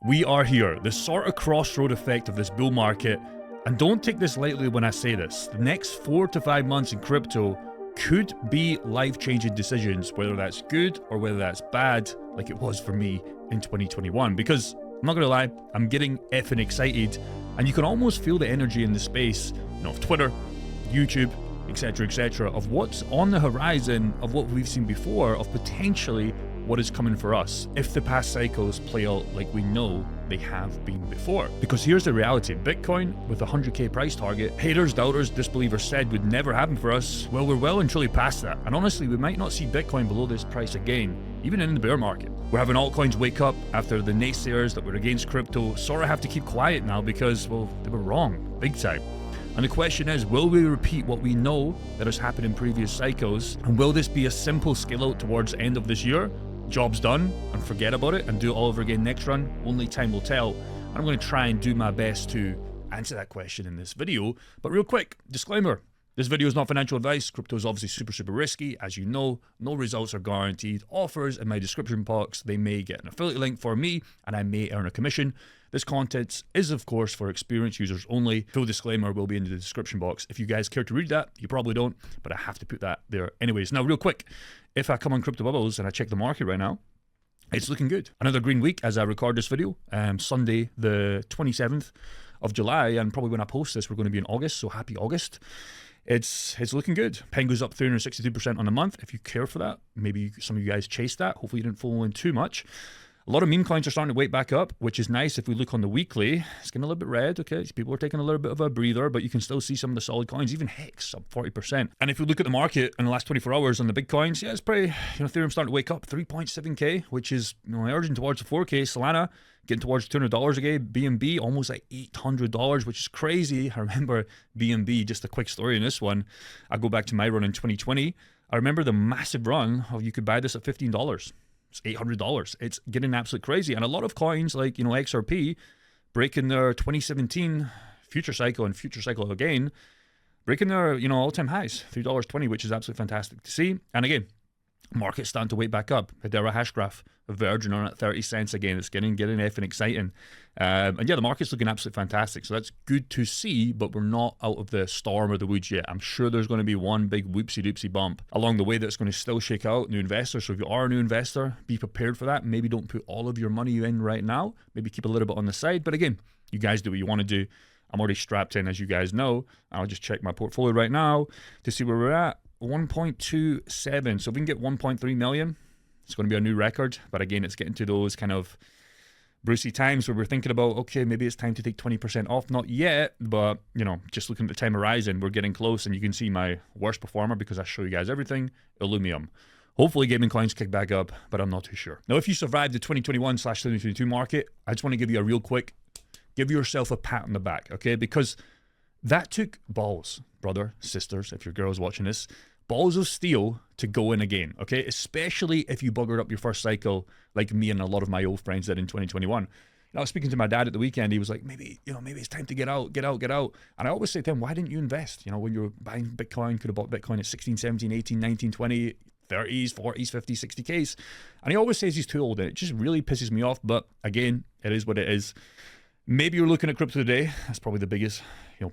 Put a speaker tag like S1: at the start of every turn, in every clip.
S1: We are here, the sort of crossroad effect of this bull market, and don't take this lightly when I say this. The next 4 to 5 months in crypto could be life-changing decisions, whether that's good or whether that's bad, like it was for me in 2021. Because, I'm not gonna lie, I'm getting effing excited, and you can almost feel the energy in the space, of Twitter, YouTube, etc., of what's on the horizon, of what we've seen before, of potentially what is coming for us if the past cycles play out like we know they have been before. Because here's the reality: Bitcoin with a 100k price target, haters, doubters, disbelievers said would never happen for us. Well, we're well and truly past that. And honestly, we might not see Bitcoin below this price again, even in the bear market. We're having altcoins wake up after the naysayers that were against crypto sort of have to keep quiet now because, well, they were wrong, big time. And the question is, will we repeat what we know that has happened in previous cycles? And will this be a simple scale out towards the end of this year? Job's done and forget about it and do it all over again next run? Only time will tell. I'm going to try and do my best to answer that question in this video. But real quick, disclaimer. This video is not financial advice. Crypto is obviously super risky. As you know, no results are guaranteed. Offers in my description box. They may get an affiliate link for me and I may earn a commission. This content is, of course, for experienced users only. Full disclaimer will be in the description box. If you guys care to read that, you probably don't, but I have to put that there anyways. Now, real quick, if I come on Crypto Bubbles and I check the market right now, it's looking good. Another green week as I record this video, Sunday the 27th of July, and probably when I post this, we're going to be in August, so happy August. It's looking good. Pen goes up 362% on the month. If you care for that, maybe some of you guys chased that. Hopefully you didn't fall in too much. A lot of meme coins are starting to wake back up, which is nice. If we look on the weekly, it's getting a little bit red, okay? People are taking a little bit of a breather, but you can still see some of the solid coins, even Hex up 40%. And if we look at the market in the last 24 hours on the big coins, yeah, it's pretty, Ethereum starting to wake up, 3.7k, which is, urging towards the 4k. Solana getting towards $200 again. BNB almost like $800, which is crazy. I remember BNB, just a quick story in this one. I go back to my run in 2020. I remember the massive run of you could buy this at $15. It's $800. It's getting absolutely crazy. And a lot of coins like, XRP breaking their 2017 future cycle and future cycle again, breaking their, all-time highs, $3.20, which is absolutely fantastic to see. And again, market's starting to wake back up. Hedera hash graph, a Virgin on at 30 cents again. It's getting effing exciting. And yeah, the market's looking absolutely fantastic. So that's good to see, but we're not out of the storm or the woods yet. I'm sure there's going to be one big whoopsie-doopsie bump along the way that's going to still shake out new investors. So if you are a new investor, be prepared for that. Maybe don't put all of your money in right now. Maybe keep a little bit on the side. But again, you guys do what you want to do. I'm already strapped in, as you guys know. I'll just check my portfolio right now to see where we're at. 1.27. So if we can get 1.3 million, it's going to be a new record. But again, it's getting to those kind of Brucey times where we're thinking about, okay, maybe it's time to take 20% off. Not yet, but just looking at the time horizon, we're getting close. And you can see my worst performer, because I show you guys everything, Illumium. Hopefully gaming coins kick back up, but I'm not too sure. Now, if you survived the 2021/2022 market, I just want to give you a real quick, give yourself a pat on the back, okay? Because that took balls, brother, sisters, if your girl's watching this, balls of steel to go in again, okay? Especially if you buggered up your first cycle like me and a lot of my old friends did in 2021. I was speaking to my dad at the weekend. He was like, maybe it's time to get out. And I always say to him, why didn't you invest? When you were buying Bitcoin, could have bought Bitcoin at 16, 17, 18, 19, 20, 30s, 40s, 50s, 60Ks. And he always says he's too old, and it just really pisses me off. But again, it is what it is. Maybe you're looking at crypto today. That's probably the biggest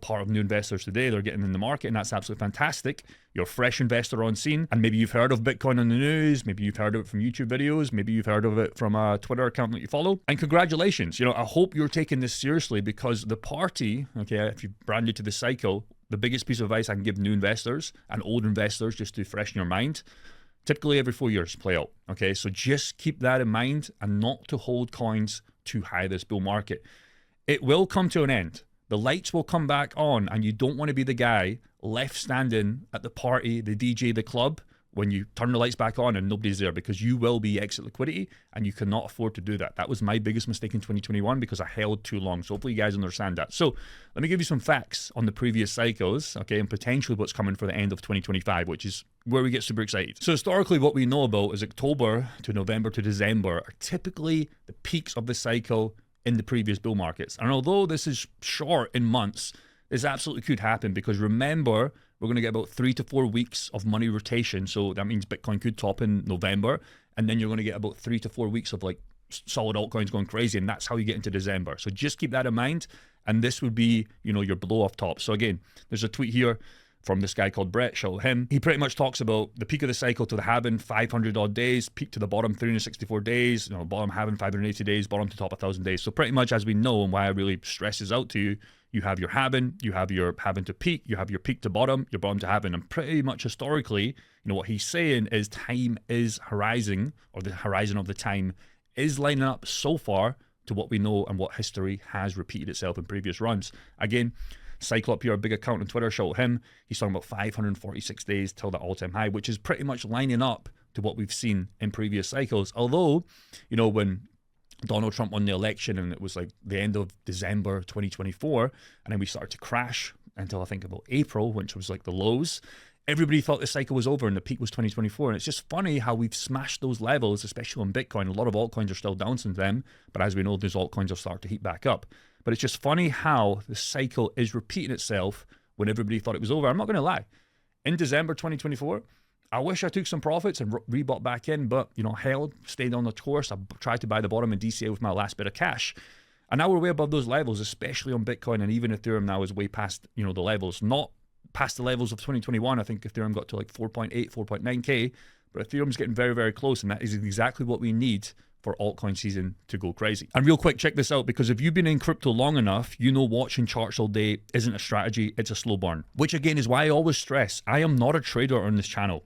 S1: part of new investors today. They're getting in the market, and that's absolutely fantastic. You're a fresh investor on scene, and maybe you've heard of Bitcoin on the news. Maybe you've heard of it from YouTube videos. Maybe you've heard of it from a Twitter account that you follow. And congratulations. I hope you're taking this seriously, because the party, okay, if you brand new to the cycle, the biggest piece of advice I can give new investors and old investors, just to freshen your mind, typically every 4 years play out, okay? So just keep that in mind, and not to hold coins too high this bull market. It will come to an end. The lights will come back on, and you don't want to be the guy left standing at the party, the DJ, the club, when you turn the lights back on and nobody's there, because you will be exit liquidity, and you cannot afford to do that. That was my biggest mistake in 2021, because I held too long. So hopefully you guys understand that. So let me give you some facts on the previous cycles, okay, and potentially what's coming for the end of 2025, which is where we get super excited. So historically, what we know about is October to November to December are typically the peaks of the cycle in the previous bull markets. And although this is short in months, this absolutely could happen, because remember, we're going to get about 3 to 4 weeks of money rotation. So that means Bitcoin could top in November, and then you're going to get about 3 to 4 weeks of like solid altcoins going crazy, and that's how you get into December. So just keep that in mind, and this would be, your blow off top. So again, there's a tweet here from this guy called Brett, shout out him. He pretty much talks about the peak of the cycle to the halving, 500 odd days, peak to the bottom, 364 days, bottom halving, 580 days, bottom to top, 1,000 days. So pretty much, as we know, and why I really stress this out to you, you have your halving, you have your halving to peak, you have your peak to bottom, your bottom to halving. And pretty much historically, what he's saying is time is horizon, or the horizon of the time is lining up so far to what we know and what history has repeated itself in previous runs. Again, Cyclop here, a big account on Twitter, shout out him. He's talking about 546 days till the all-time high, which is pretty much lining up to what we've seen in previous cycles. Although, when Donald Trump won the election and it was like the end of December 2024, and then we started to crash until I think about April, which was like the lows, everybody thought the cycle was over and the peak was 2024. And it's just funny how we've smashed those levels, especially on Bitcoin. A lot of altcoins are still down since then, but as we know, those altcoins will start to heat back up. But it's just funny how the cycle is repeating itself when everybody thought it was over. I'm not going to lie. In December 2024, I wish I took some profits and rebought back in, but, held, stayed on the course. I tried to buy the bottom in DCA with my last bit of cash. And now we're way above those levels, especially on Bitcoin, and even Ethereum now is way past, the levels. Not past the levels of 2021. I think Ethereum got to like 4.8, 4.9K, but Ethereum's getting very, very close, and that is exactly what we need for altcoin season to go crazy. And real quick, check this out, because if you've been in crypto long enough, watching charts all day isn't a strategy, it's a slow burn. Which again is why I always stress, I am not a trader on this channel.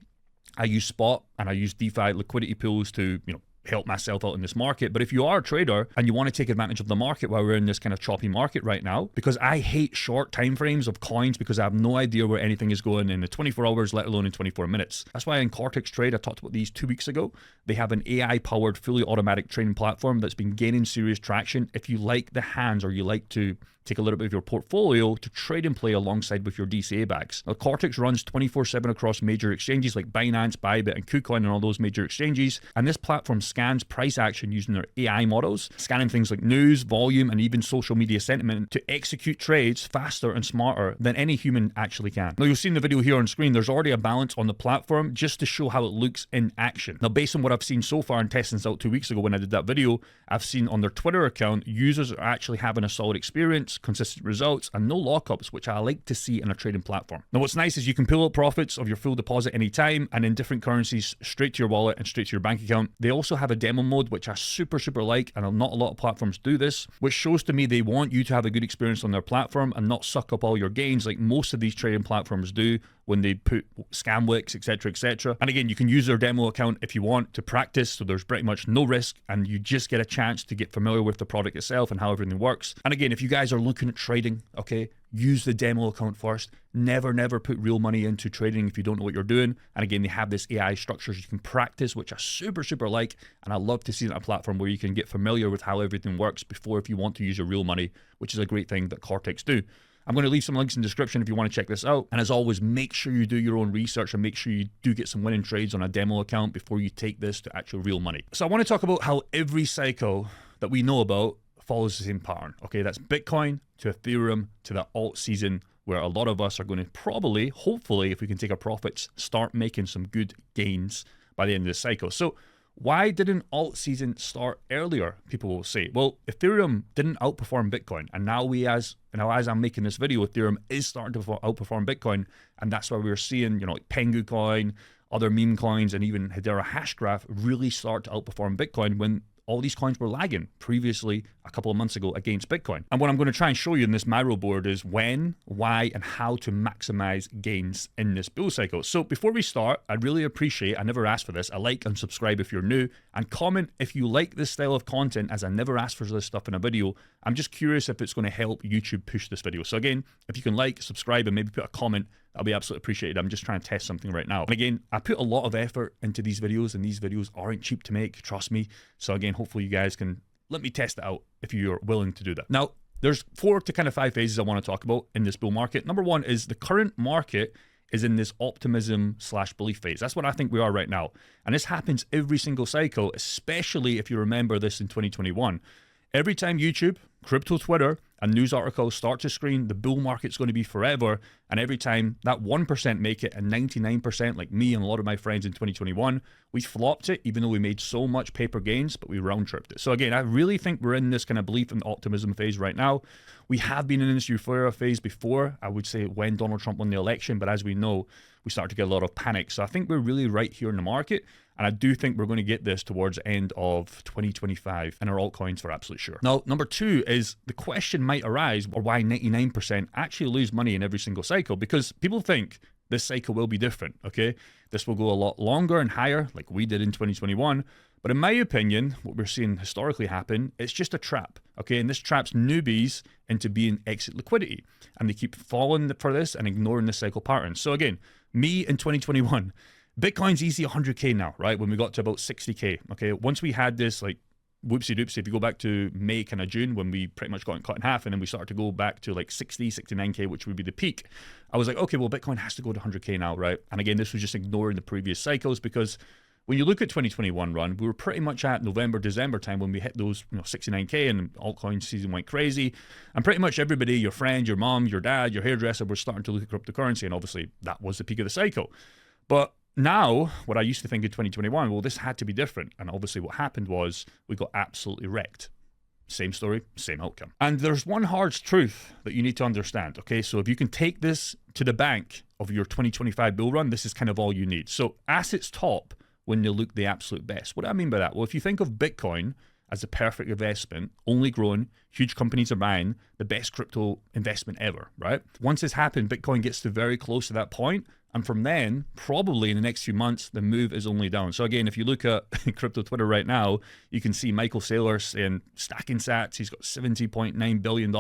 S1: I use spot and I use DeFi liquidity pools to, help myself out in this market. But if you are a trader and you want to take advantage of the market while we're in this kind of choppy market right now, because I hate short time frames of coins because I have no idea where anything is going in the 24 hours, let alone in 24 minutes. That's why in Cortex Trade, I talked about these 2 weeks ago. They have an AI-powered, fully automatic trading platform that's been gaining serious traction. If you like the hands, or you like to take a little bit of your portfolio to trade and play alongside with your DCA bags. Now, Cortex runs 24/7 across major exchanges like Binance, Bybit, and KuCoin, and all those major exchanges. And this platform scans price action using their AI models, scanning things like news, volume, and even social media sentiment to execute trades faster and smarter than any human actually can. Now, you'll see in the video here on screen, there's already a balance on the platform just to show how it looks in action. Now, based on what I've seen so far in testing this out 2 weeks ago when I did that video, I've seen on their Twitter account, users are actually having a solid experience, consistent results, and no lockups, which I like to see in a trading platform. Now, what's nice is you can pull out profits of your full deposit anytime and in different currencies straight to your wallet and straight to your bank account. They also have a demo mode, which I super like, and not a lot of platforms do this, which shows to me they want you to have a good experience on their platform and not suck up all your gains like most of these trading platforms do when they put scam wicks, etc. And again, you can use their demo account if you want to practice, so there's pretty much no risk, and you just get a chance to get familiar with the product itself and how everything works. And again, if you guys are looking at trading, okay, use the demo account first. Never put real money into trading if you don't know what you're doing. And again, they have this AI structures you can practice, which I super like, and I love to see it on a platform where you can get familiar with how everything works before if you want to use your real money, which is a great thing that Cortex do. I'm going to leave some links in the description if you want to check this out. And as always, make sure you do your own research and make sure you do get some winning trades on a demo account before you take this to actual real money. So I want to talk about how every cycle that we know about follows the same pattern. Okay, that's Bitcoin to Ethereum to the alt season, where a lot of us are going to probably, hopefully, if we can take our profits, start making some good gains by the end of the cycle. So why didn't alt season start earlier? People will say, well, Ethereum didn't outperform Bitcoin, and now as I'm making this video, Ethereum is starting to outperform Bitcoin, and that's why we're seeing, like Pengu coin, other meme coins, and even Hedera Hashgraph really start to outperform Bitcoin when all these coins were lagging previously a couple of months ago against Bitcoin. And what I'm going to try and show you in this Miro board is when, why, and how to maximize gains in this bull cycle. So before we start, I'd really appreciate, I never ask for this, a like and subscribe if you're new, and comment if you like this style of content, as I never ask for this stuff in a video. I'm just curious if it's going to help YouTube push this video. So again, if you can like, subscribe, and maybe put a comment, that'll be absolutely appreciated. I'm just trying to test something right now. And again, I put a lot of effort into these videos, and these videos aren't cheap to make, trust me. So again, hopefully you guys can let me test it out if you're willing to do that. Now, there's 4 to kind of 5 phases I want to talk about in this bull market. Number 1 is the current market is in this optimism/belief phase. That's what I think we are right now. And this happens every single cycle, especially if you remember this in 2021. Every time YouTube, crypto Twitter, a news article, start to screen, the bull market's going to be forever. And every time that 1% make it and 99%, like me and a lot of my friends in 2021, we flopped it, even though we made so much paper gains, but we round tripped it. So again, I really think we're in this kind of belief and optimism phase right now. We have been in this euphoria phase before, I would say when Donald Trump won the election, but as we know, we start to get a lot of panic. So I think we're really right here in the market. And I do think we're going to get this towards the end of 2025 in our altcoins for absolute sure. Now, number two is the question might arise, or why 99% actually lose money in every single cycle, because people think this cycle will be different, okay? This will go a lot longer and higher like we did in 2021. But in my opinion, what we're seeing historically happen, it's just a trap, okay? And this traps newbies into being exit liquidity. And they keep falling for this and ignoring the cycle pattern. So again, me in 2021, Bitcoin's easy 100K now, right? When we got to about 60K, okay? Once we had this like whoopsie doopsie, if you go back to May, kind of June, when we pretty much got cut in half, and then we started to go back to like 60, 69K, which would be the peak. I was like, okay, well, Bitcoin has to go to 100K now, right? And again, this was just ignoring the previous cycles, because when you look at 2021 run, we were pretty much at November, December time when we hit those 69K and altcoin season went crazy. And pretty much everybody, your friend, your mom, your dad, your hairdresser, were starting to look at cryptocurrency. And obviously that was the peak of the cycle. But now, what I used to think in 2021, well, this had to be different. And obviously what happened was we got absolutely wrecked. Same story, same outcome. And there's one hard truth that you need to understand, okay? So if you can take this to the bank of your 2025 bull run, this is kind of all you need. So assets top when they look the absolute best. What do I mean by that? Well, if you think of Bitcoin as a perfect investment, only growing, huge companies are buying, the best crypto investment ever, right? Once this happened, Bitcoin gets to very close to that point, and from then, probably in the next few months, the move is only down. So again, if you look at crypto Twitter right now, you can see Michael Saylor saying stacking sats, he's got $70.9 billion.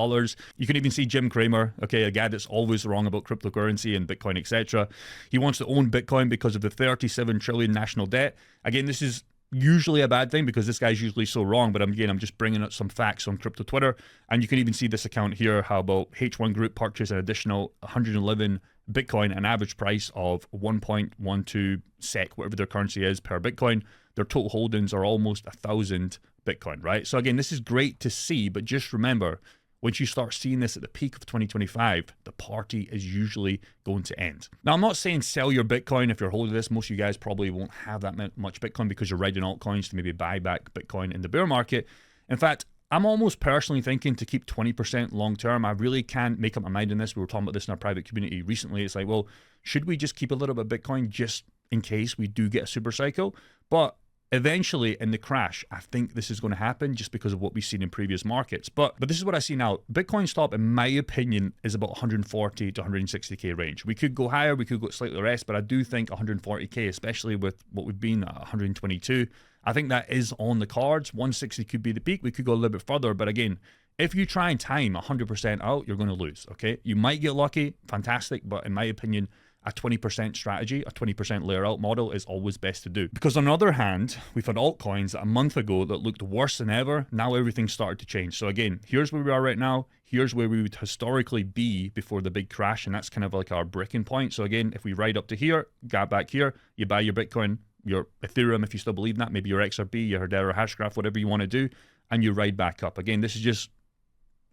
S1: You can even see Jim Cramer, okay, a guy that's always wrong about cryptocurrency and Bitcoin, etc. He wants to own Bitcoin because of the 37 trillion national debt. Again, this is usually a bad thing because this guy's usually so wrong, but again, I'm just bringing up some facts on crypto Twitter. And you can even see this account here, how about H1 Group purchased an additional 111 Bitcoin, an average price of 1.12 SEK, whatever their currency is per Bitcoin. Their total holdings are almost 1,000 Bitcoin, right? So again, this is great to see, but just remember, once you start seeing this at the peak of 2025, the party is usually going to end. Now, I'm not saying sell your Bitcoin if you're holding this. Most of you guys probably won't have that much Bitcoin because you're riding altcoins to maybe buy back Bitcoin in the bear market. In fact, I'm almost personally thinking to keep 20% long term. I really can't make up my mind on this. We were talking about this in our private community recently. It's like, well, should we just keep a little bit of Bitcoin just in case we do get a super cycle? But eventually in the crash, I think this is going to happen just because of what we've seen in previous markets. But this is what I see now. Bitcoin stop, in my opinion, is about 140 to 160K range. We could go higher, we could go slightly less, but I do think 140K, especially with what we've been at 122, I think that is on the cards. 160 could be the peak. We could go a little bit further. But again, if you try and time 100% out, you're going to lose, okay? You might get lucky, fantastic, but in my opinion, a 20% strategy, a 20% layer out model is always best to do. Because on the other hand, we've had altcoins a month ago that looked worse than ever. Now everything's started to change. So again, here's where we are right now. Here's where we would historically be before the big crash. And that's kind of like our breaking point. So again, if we ride up to here, get back here, you buy your Bitcoin, your Ethereum, if you still believe in that, maybe your XRP, your Hedera Hashgraph, whatever you want to do, and you ride back up. Again, this is just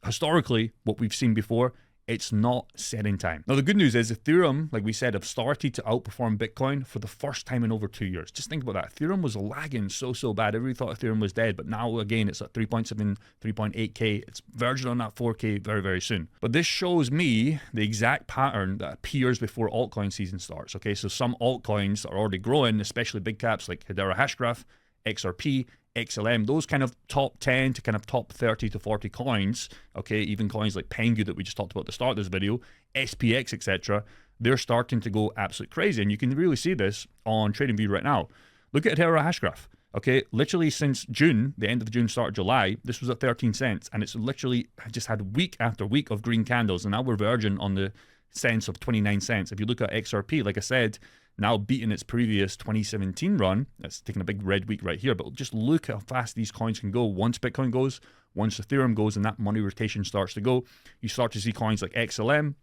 S1: historically what we've seen before. It's not set in time. Now, the good news is Ethereum, like we said, have started to outperform Bitcoin for the first time in over 2 years. Just think about that. Ethereum was lagging so bad. Everybody thought Ethereum was dead, but now again, it's at 3.7, 3.8K. It's verging on that 4K very, very soon. But this shows me the exact pattern that appears before altcoin season starts. Okay, so some altcoins are already growing, especially big caps like Hedera Hashgraph, XRP, XLM, those kind of top 10 to kind of top 30 to 40 coins, okay, even coins like Pengu that we just talked about at the start of this video, SPX, etc., they're starting to go absolutely crazy. And you can really see this on TradingView right now. Look at Hedera Hashgraph, okay, literally since June, the end of June, start of July, this was at 13 cents, and it's literally just had week after week of green candles, and now we're verging on the cents of 29 cents. If you look at XRP, like I said, now beating its previous 2017 run. It's taking a big red week right here, but just look how fast these coins can go. Once Bitcoin goes, once Ethereum goes, and that money rotation starts to go, you start to see coins like XLM,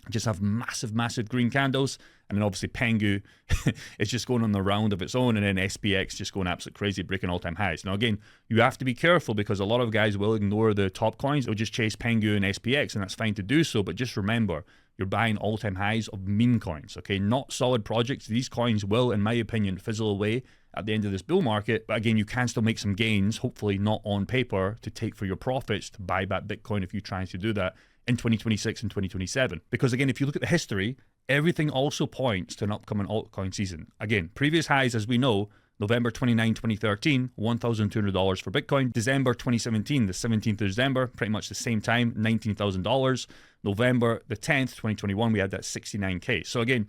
S1: just have massive green candles, and then obviously Pengu is just going on the round of its own, and then SPX just going absolutely crazy, breaking all-time highs. Now again, you have to be careful because a lot of guys will ignore the top coins. They'll just chase Pengu and SPX, and that's fine to do so, but just remember, you're buying all-time highs of meme coins, okay? Not solid projects. These coins will, in my opinion, fizzle away at the end of this bull market, but again, you can still make some gains, hopefully not on paper, to take for your profits to buy back Bitcoin if you're trying to do that in 2026 and 2027. Because again, if you look at the history, everything also points to an upcoming altcoin season. Again, previous highs, as we know, November 29, 2013, $1,200 for Bitcoin. December 2017, the 17th of December, pretty much the same time, $19,000. November the 10th, 2021, we had that 69K. So again,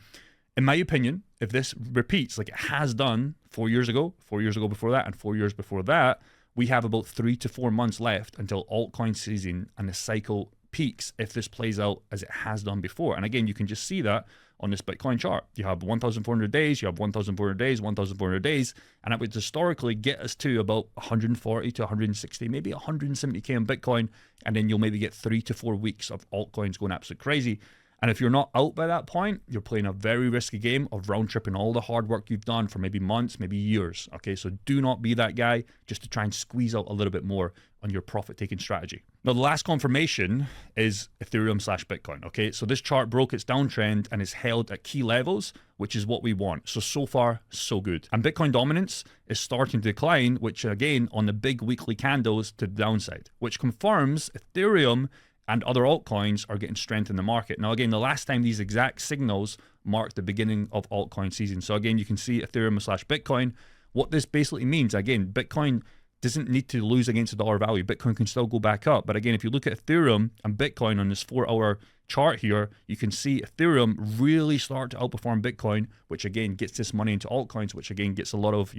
S1: in my opinion, if this repeats like it has done 4 years ago, 4 years ago before that, and 4 years before that, we have about 3 to 4 months left until altcoin season and the cycle peaks if this plays out as it has done before. And again, you can just see that on this Bitcoin chart. You have 1,400 days, you have 1,400 days, 1,400 days, and that would historically get us to about 140 to 160, maybe 170K on Bitcoin, and then you'll maybe get 3 to 4 weeks of altcoins going absolutely crazy. And if you're not out by that point, you're playing a very risky game of round-tripping all the hard work you've done for maybe months, maybe years, okay? So do not be that guy just to try and squeeze out a little bit more on your profit-taking strategy. Now, the last confirmation is Ethereum/Bitcoin, okay? So this chart broke its downtrend and is held at key levels, which is what we want. So far, so good. And Bitcoin dominance is starting to decline, which again, on the big weekly candles to the downside, which confirms Ethereum and other altcoins are getting strength in the market. Now, again, the last time these exact signals marked the beginning of altcoin season. So again, you can see Ethereum/Bitcoin. What this basically means, again, Bitcoin doesn't need to lose against the dollar value. Bitcoin can still go back up. But again, if you look at Ethereum and Bitcoin on this 4-hour chart here, you can see Ethereum really start to outperform Bitcoin, which again gets this money into altcoins, which again gets a lot of,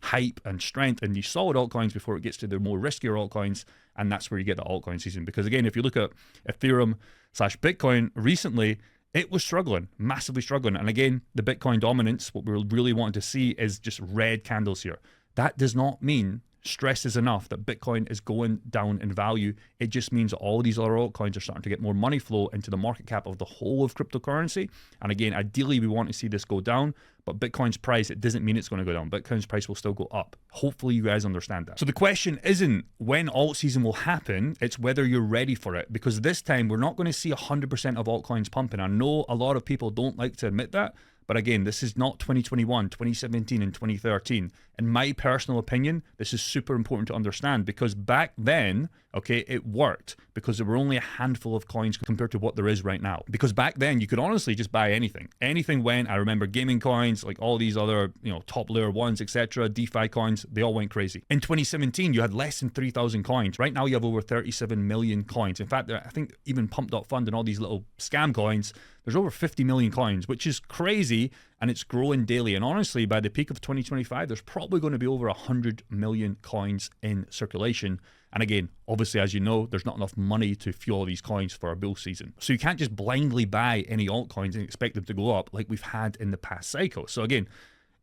S1: hype and strength in these solid altcoins before it gets to the more riskier altcoins. And that's where you get the altcoin season. Because again, if you look at Ethereum/Bitcoin recently, it was struggling, massively struggling. And again, the Bitcoin dominance, what we're really wanting to see is just red candles here. That does not mean stress is enough that Bitcoin is going down in value. It just means that all these other altcoins are starting to get more money flow into the market cap of the whole of cryptocurrency. And again, ideally, we want to see this go down, but Bitcoin's price, it doesn't mean it's going to go down. Bitcoin's price will still go up. Hopefully you guys understand that. So the question isn't when alt season will happen, it's whether you're ready for it, because this time we're not going to see 100% of altcoins pumping. I know a lot of people don't like to admit that, but again, this is not 2021, 2017, and 2013. In my personal opinion, this is super important to understand because back then, okay, it worked because there were only a handful of coins compared to what there is right now. Because back then, you could honestly just buy anything. Anything went. I remember gaming coins, like all these other, top layer ones, etc., DeFi coins, they all went crazy. In 2017, you had less than 3,000 coins. Right now, you have over 37 million coins. In fact, I think even Pump.Fund and all these little scam coins, there's over 50 million coins, which is crazy, and it's growing daily. And honestly, by the peak of 2025, there's probably going to be over 100 million coins in circulation. And again, obviously, as you know, there's not enough money to fuel these coins for a bull season. So you can't just blindly buy any altcoins and expect them to go up like we've had in the past cycle. So again,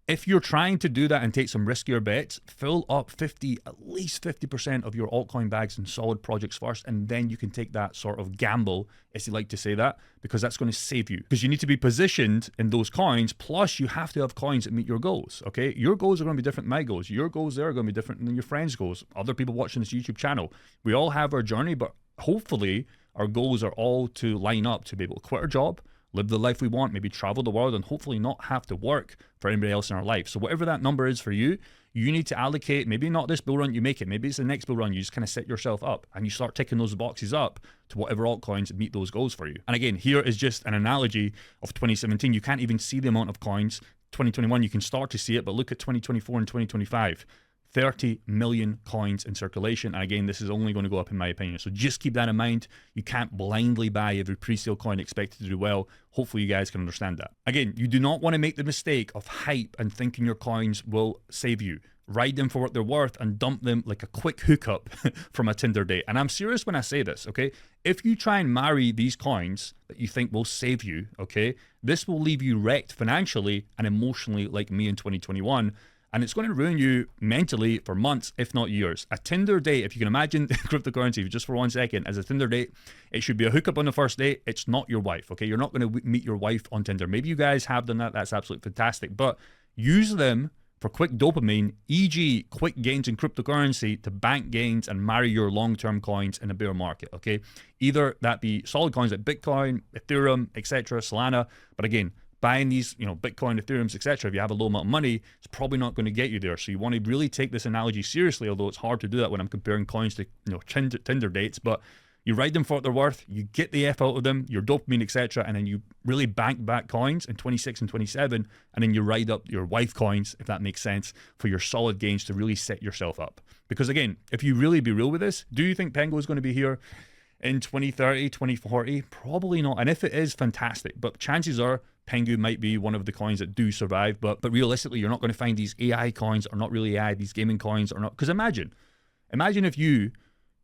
S1: if you're trying to do that and take some riskier bets, fill up at least 50% of your altcoin bags in solid projects first, and then you can take that sort of gamble, as you like to say that, because that's going to save you. Because you need to be positioned in those coins, plus you have to have coins that meet your goals, okay? Your goals are going to be different than my goals. Your goals there are going to be different than your friends' goals, other people watching this YouTube channel. We all have our journey, but hopefully our goals are all to line up to be able to quit our job, live the life we want, maybe travel the world, and hopefully not have to work for anybody else in our life. So whatever that number is for you, you need to allocate, maybe not this bull run you make it, maybe it's the next bull run, you just kind of set yourself up and you start ticking those boxes up to whatever altcoins meet those goals for you. And again, here is just an analogy of 2017. You can't even see the amount of coins. 2021, you can start to see it, but look at 2024 and 2025. 30 million coins in circulation. And again, this is only going to go up in my opinion. So just keep that in mind. You can't blindly buy every pre-sale coin expected to do well. Hopefully you guys can understand that. Again, you do not want to make the mistake of hype and thinking your coins will save you. Ride them for what they're worth and dump them like a quick hookup from a Tinder date. And I'm serious when I say this, okay? If you try and marry these coins that you think will save you, okay, this will leave you wrecked financially and emotionally like me in 2021. And it's going to ruin you mentally for months, if not years. A Tinder date, if you can imagine cryptocurrency just for 1 second as a Tinder date, it should be a hookup on the first date. It's not your wife, okay? You're not going to meet your wife on Tinder. Maybe you guys have done that. That's absolutely fantastic. But use them for quick dopamine, e.g. quick gains in cryptocurrency to bank gains and marry your long-term coins in a bear market, okay? Either that be solid coins like Bitcoin, Ethereum, etc., Solana. But again, buying these, Bitcoin, Ethereum, etc., if you have a low amount of money, it's probably not going to get you there. So you want to really take this analogy seriously, although it's hard to do that when I'm comparing coins to, Tinder dates. But you ride them for what they're worth, you get the F out of them, your dopamine, etc., and then you really bank back coins in 26 and 27, and then you ride up your wife coins, if that makes sense, for your solid gains to really set yourself up. Because again, if you really be real with this, do you think Pengo is going to be here in 2030, 2040? Probably not. And if it is, fantastic. But chances are Pengu might be one of the coins that do survive. But realistically, you're not going to find these AI coins or not really AI, these gaming coins or not. Because imagine if you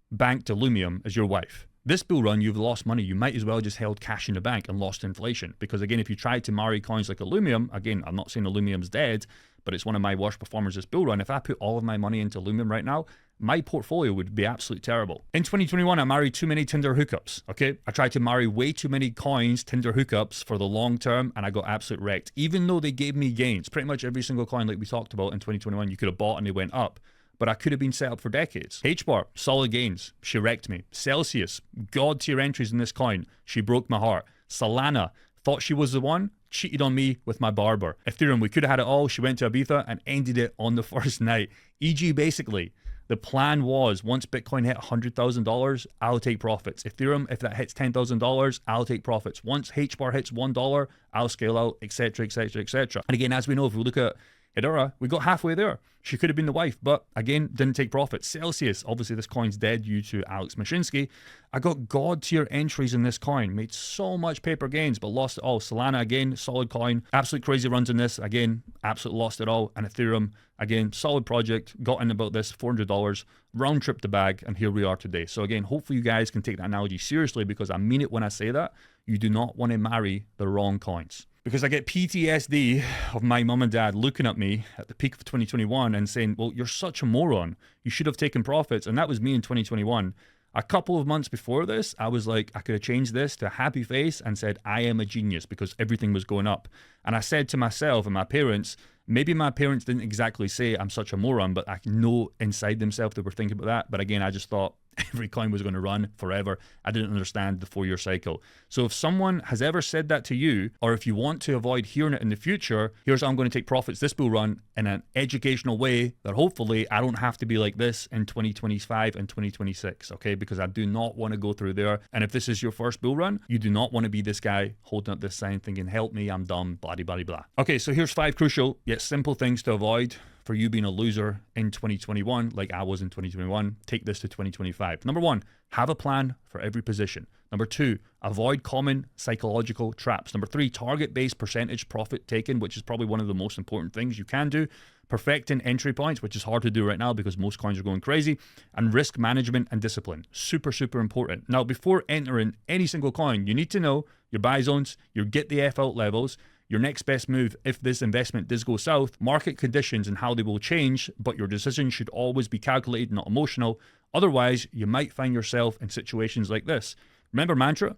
S1: banked Illumium as your wife. This bull run, you've lost money. You might as well just held cash in the bank and lost inflation. Because again, if you tried to marry coins like Illumium, again, I'm not saying Illumium's dead, but it's one of my worst performers this bull run. If I put all of my money into Illumium right now, my portfolio would be absolutely terrible. In 2021, I married too many Tinder hookups, okay? I tried to marry way too many coins, Tinder hookups for the long term, and I got absolute wrecked. Even though they gave me gains, pretty much every single coin like we talked about in 2021, you could have bought and they went up. But I could have been set up for decades. HBAR, solid gains. She wrecked me. Celsius, god tier entries in this coin. She broke my heart. Solana, thought she was the one, cheated on me with my barber. Ethereum, we could have had it all. She went to Ibiza and ended it on the first night. EG, basically, the plan was once Bitcoin hit $100,000, I'll take profits. Ethereum, if that hits $10,000, I'll take profits. Once HBAR hits $1, I'll scale out, etc., etc., etc. And again, as we know, if we look at Hedera, we got halfway there. She could have been the wife, but again, didn't take profit. Celsius, obviously this coin's dead due to Alex Mashinsky. I got god tier entries in this coin, made so much paper gains, but lost it all. Solana, again, solid coin, absolute crazy runs in this. Again, absolutely lost it all. And Ethereum, again, solid project, got in about this, $400, round trip the bag, and here we are today. So again, hopefully you guys can take that analogy seriously because I mean it when I say that. You do not want to marry the wrong coins. Because I get PTSD of my mum and dad looking at me at the peak of 2021 and saying, well, you're such a moron. You should have taken profits. And that was me in 2021. A couple of months before this, I was like, I could have changed this to a happy face and said, I am a genius because everything was going up. And I said to myself and my parents, maybe my parents didn't exactly say I'm such a moron, but I know inside themselves they were thinking about that. But again, I just thought every coin was going to run forever. I didn't understand the 4-year cycle. So if someone has ever said that to you, or if you want to avoid hearing it in the future, here's how I'm going to take profits this bull run in an educational way that hopefully I don't have to be like this in 2025 and 2026, okay? Because I do not want to go through there. And if this is your first bull run, you do not want to be this guy holding up this sign thinking, help me, I'm dumb, blah, blah, blah. Okay, so here's 5 crucial yet simple things to avoid for you being a loser in 2021, like I was in 2021. Take this to 2025. Number 1, have a plan for every position. Number 2, avoid common psychological traps. Number 3, target-based percentage profit taken, which is probably one of the most important things you can do. Perfecting entry points, which is hard to do right now because most coins are going crazy. And risk management and discipline. Super, super important. Now, before entering any single coin, you need to know your buy zones, your get the F out levels, your next best move if this investment does go south, market conditions and how they will change, but your decision should always be calculated, not emotional. Otherwise, you might find yourself in situations like this. Remember mantra?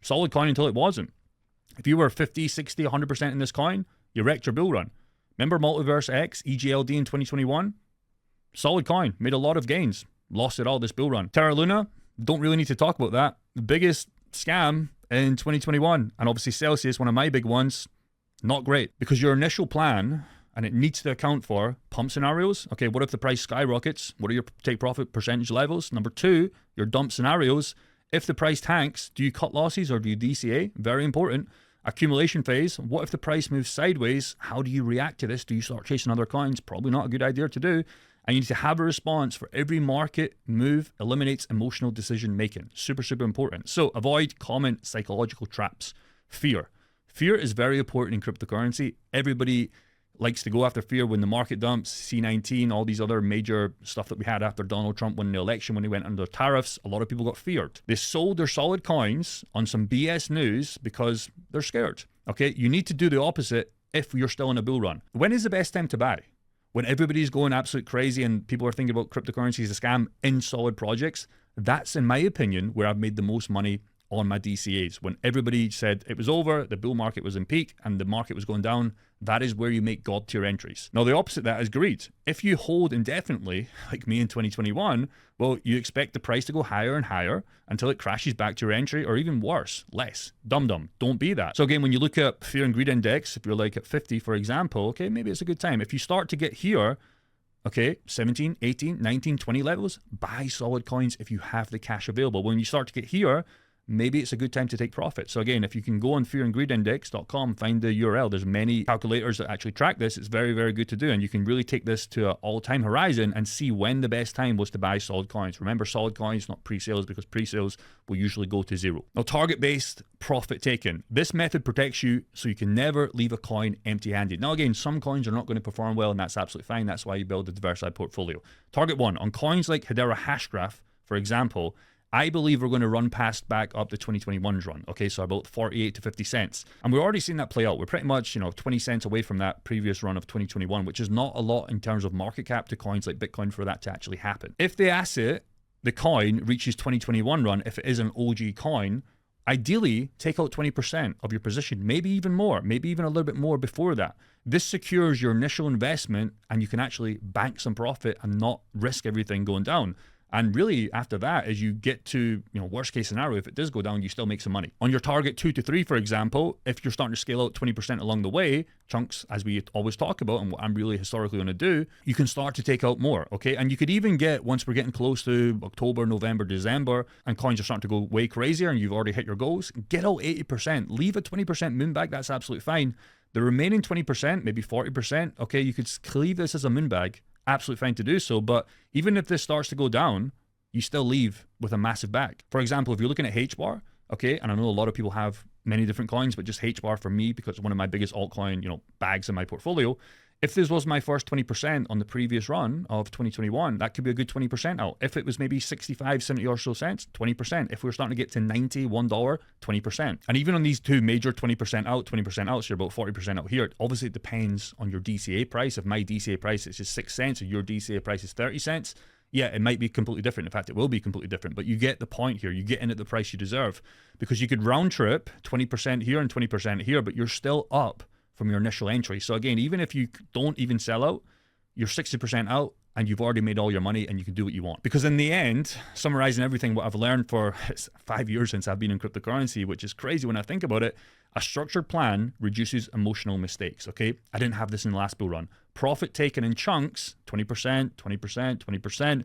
S1: Solid coin until it wasn't. If you were 50, 60, 100% in this coin, you wrecked your bull run. Remember Multiverse X, EGLD in 2021? Solid coin, made a lot of gains. Lost it all this bull run. Terra Luna, don't really need to talk about that. The biggest scam in 2021. And obviously Celsius, one of my big ones, not great, because your initial plan, and it needs to account for pump scenarios. Okay, what if the price skyrockets? What are your take profit percentage levels? Number 2, your dump scenarios. If the price tanks, do you cut losses or do you DCA? Very important. Accumulation phase. What if the price moves sideways? How do you react to this? Do you start chasing other coins? Probably not a good idea to do. And you need to have a response for every market move. Eliminates emotional decision making. Super, super important. So avoid common psychological traps. Fear. Fear is very important in cryptocurrency. Everybody likes to go after fear when the market dumps, C19, all these other major stuff that we had after Donald Trump won the election when he went under tariffs. A lot of people got feared. They sold their solid coins on some BS news because they're scared. Okay, you need to do the opposite if you're still in a bull run. When is the best time to buy? when everybody's going absolute crazy and people are thinking about cryptocurrency as a scam in solid projects, that's, in my opinion, where I've made the most money on my DCAs. When everybody said it was over, the bull market was in peak and the market was going down, that is where you make God tier entries. Now, the opposite of that is greed. If you hold indefinitely, like me in 2021, well, you expect the price to go higher and higher until it crashes back to your entry, or even worse, less. Dum-dum. Don't be that. So again, when you look at fear and greed index, if you're like at 50, for example, okay, maybe it's a good time. If you start to get here, okay, 17, 18, 19, 20 levels, buy solid coins if you have the cash available. When you start to get here, maybe it's a good time to take profit. So again, if you can go on fearandgreedindex.com, find the URL, there's many calculators that actually track this. It's very, very good to do. And you can really take this to an all-time horizon and see when the best time was to buy solid coins. Remember, solid coins, not pre-sales, because pre-sales will usually go to zero. Now, target-based profit taking. This method protects you so you can never leave a coin empty-handed. Now, again, some coins are not going to perform well, and that's absolutely fine. That's why you build a diversified portfolio. Target one, on coins like Hedera Hashgraph, for example, I believe we're going to run past back up the 2021's run. Okay, so about 48 to 50 cents. And we're already seeing that play out. We're pretty much, 20 cents away from that previous run of 2021, which is not a lot in terms of market cap to coins like Bitcoin for that to actually happen. If the asset, the coin, reaches 2021 run, if it is an OG coin, ideally take out 20% of your position, maybe even more, maybe even a little bit more before that. This secures your initial investment and you can actually bank some profit and not risk everything going down. And really, after that, as you get to, worst case scenario, if it does go down, you still make some money. On your target 2 to 3, for example, if you're starting to scale out 20% along the way, chunks, as we always talk about, and what I'm really historically going to do, you can start to take out more, okay? And you could even get, once we're getting close to October, November, December, and coins are starting to go way crazier and you've already hit your goals, get out 80%. Leave a 20% moon bag, that's absolutely fine. The remaining 20%, maybe 40%, okay, you could leave this as a moon bag. Absolutely fine to do so, but even if this starts to go down, you still leave with a massive bag. For example, if you're looking at HBAR, okay, and I know a lot of people have many different coins, but just HBAR for me, because it's one of my biggest altcoin, bags in my portfolio. If this was my first 20% on the previous run of 2021, that could be a good 20% out. If it was maybe 65, 70 or so cents, 20%. If we're starting to get to $90, $1, 20%. And even on these two major 20% out, so you're about 40% out here. Obviously, it depends on your DCA price. If my DCA price is just 6 cents or your DCA price is 30 cents, yeah, it might be completely different. In fact, it will be completely different, but you get the point here. You get in at the price you deserve, because you could round trip 20% here and 20% here, but you're still up from your initial entry. So again, even if you don't even sell out, you're 60% out and you've already made all your money and you can do what you want. Because in the end, summarizing everything, what I've learned for 5 years since I've been in cryptocurrency, which is crazy when I think about it, a structured plan reduces emotional mistakes, okay? I didn't have this in the last bull run. Profit taken in chunks, 20%, 20%, 20%.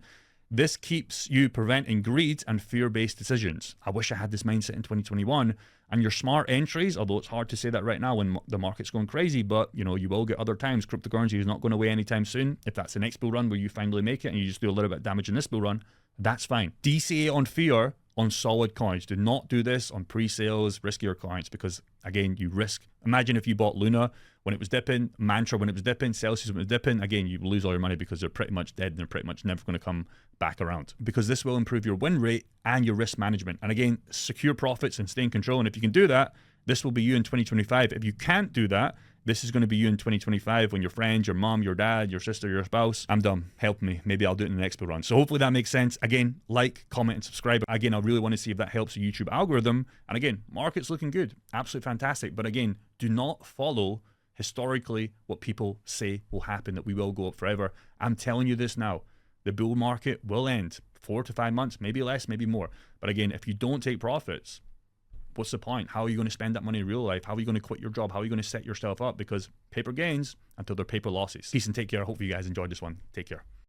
S1: This keeps you preventing greed and fear-based decisions. I wish I had this mindset in 2021. And your smart entries, although it's hard to say that right now when the market's going crazy, but you will get other times. Cryptocurrency is not going away anytime soon. If that's the next bull run where you finally make it and you just do a little bit of damage in this bull run, that's fine. DCA on fear on solid coins. Do not do this on pre-sales, riskier coins, because again, you risk. Imagine if you bought Luna when it was dipping, Mantra when it was dipping, Celsius when it was dipping. Again, you lose all your money because they're pretty much dead and they're pretty much never going to come back around, because this will improve your win rate and your risk management. And again, secure profits and stay in control. And if you can do that, this will be you in 2025. If you can't do that, this is going to be you in 2025 when your friends, your mom, your dad, your sister, your spouse, I'm done, help me. Maybe I'll do it in the next bull run. So hopefully that makes sense. Again, like, comment, and subscribe. Again, I really want to see if that helps the YouTube algorithm. And again, market's looking good. Absolutely fantastic. But again, do not follow historically what people say will happen, that we will go up forever. I'm telling you this now. The bull market will end 4 to 5 months, maybe less, maybe more. But again, if you don't take profits, what's the point? How are you going to spend that money in real life? How are you going to quit your job? How are you going to set yourself up? Because paper gains until they're paper losses. Peace and take care. I hope you guys enjoyed this one. Take care.